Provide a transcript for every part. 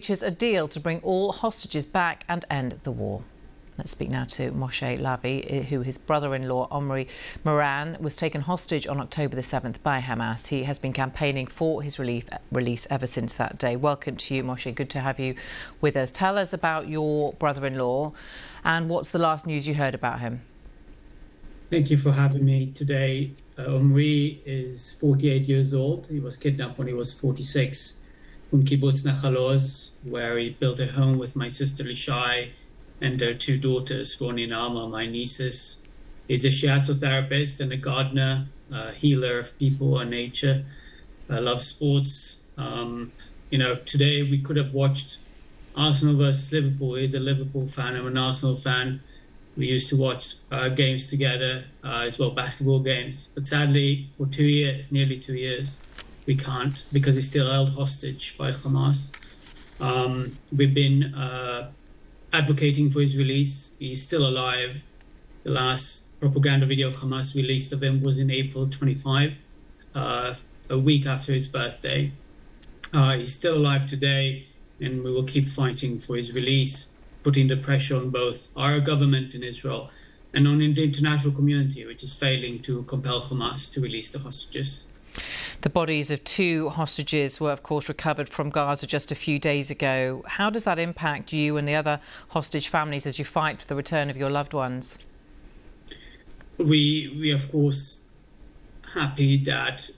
reaches a deal to bring all hostages back and end the war. Let's speak now to Moshe Lavi, who his brother-in-law, Omri Miran, was taken hostage on October the 7th by Hamas. He has been campaigning for his release ever since that day. Welcome to you, Moshe. Good to have you with us. Tell us about your brother-in-law and what's the last news you heard about him? Thank you for having me today. Omri is 48 years old. He was kidnapped when he was 46 from Kibbutz Nahal Oz, where he built a home with my sister Lishai and their two daughters, Roni and Alma, my nieces. He's a shiatsu therapist and a gardener, healer of people and nature. Loves sports. Today we could have watched Arsenal versus Liverpool. He's a Liverpool fan. I'm an Arsenal fan. We used to watch games together, as well, basketball games. But sadly, for 2 years, nearly 2 years, we can't because he's still held hostage by Hamas. We've been advocating for his release. He's still alive. The last propaganda video Hamas released of him was in April 25, a week after his birthday. He's still alive today, and we will keep fighting for his release, putting the pressure on both our government in Israel and on the international community, which is failing to compel Hamas to release the hostages. The bodies of two hostages were, of course, recovered from Gaza just a few days ago. How does that impact you and the other hostage families as you fight for the return of your loved ones? We of course, happy that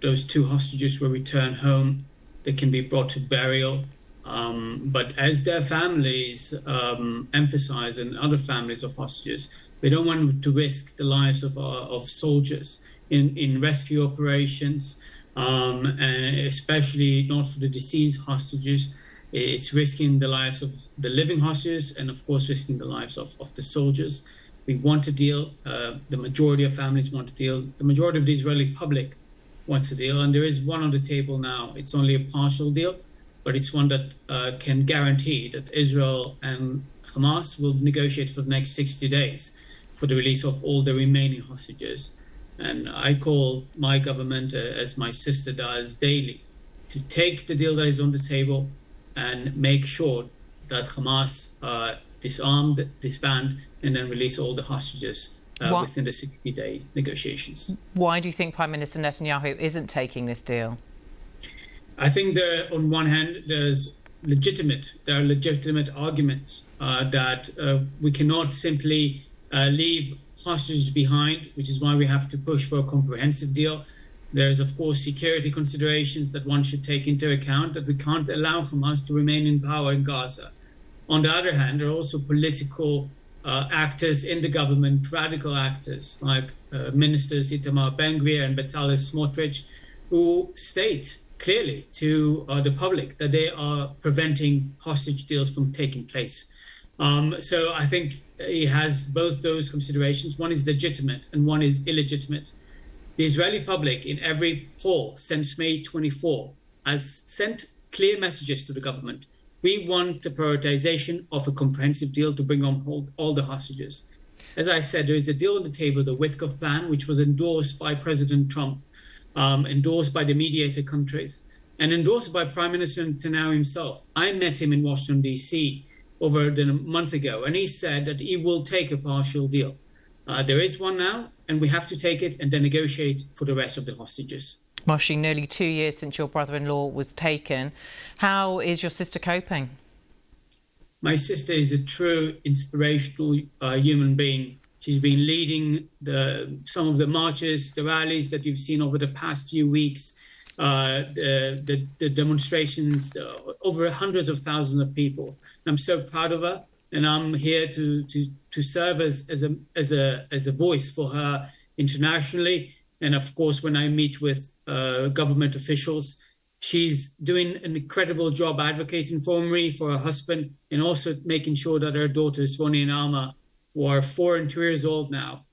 those two hostages were returned home. They can be brought to burial. But as their families emphasize, and other families of hostages, we don't want to risk the lives of soldiers in rescue operations, and especially not for the deceased hostages. It's risking the lives of the living hostages and, of course, risking the lives of the soldiers. We want a deal. The majority of families want a deal. The majority of the Israeli public wants a deal, and there is one on the table now. It's only a partial deal, but it's one that can guarantee that Israel and Hamas will negotiate for the next 60 days for the release of all the remaining hostages. And I call my government, as my sister does daily, to take the deal that is on the table and make sure that Hamas disband, and then release all the hostages within the 60-day negotiations. Why do you think Prime Minister Netanyahu isn't taking this deal? I think on one hand, there are legitimate arguments that we cannot simply leave hostages behind, which is why we have to push for a comprehensive deal. There's, of course, security considerations that one should take into account, that we can't allow Hamas to remain in power in Gaza. On the other hand, there are also political actors in the government, radical actors like ministers Itamar Ben-Gvir and Bezalel Smotrich, who state clearly to the public that they are preventing hostage deals from taking place. So I think he has both those considerations. One is legitimate and one is illegitimate. The Israeli public in every poll since May 24 has sent clear messages to the government. We want the prioritization of a comprehensive deal to bring on all the hostages. As I said, there is a deal on the table, the Witkoff Plan, which was endorsed by President Trump, endorsed by the mediator countries, and endorsed by Prime Minister Netanyahu himself. I met him in Washington, D.C. over a month ago, and he said that he will take a partial deal. There is one now, and we have to take it and then negotiate for the rest of the hostages. Moshe, nearly 2 years since your brother-in-law was taken. How is your sister coping? My sister is a true inspirational human being. She's been leading some of the marches, the rallies that you've seen over the past few weeks, the demonstrations, over hundreds of thousands of people. I'm so proud of her, and I'm here to serve as a voice for her internationally. And of course, when I meet with government officials, she's doing an incredible job advocating for Omri, for her husband, and also making sure that her daughters, Roni and Alma, who are 4 and 2 years old now,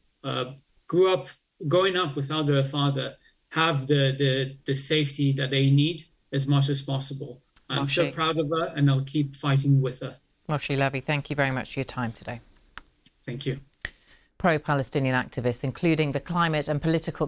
growing up without their father, have the safety that they need as much as possible. I'm so proud of her, and I'll keep fighting with her. Moshe Lavi, thank you very much for your time today. Thank you. Pro-Palestinian activists, including the climate and political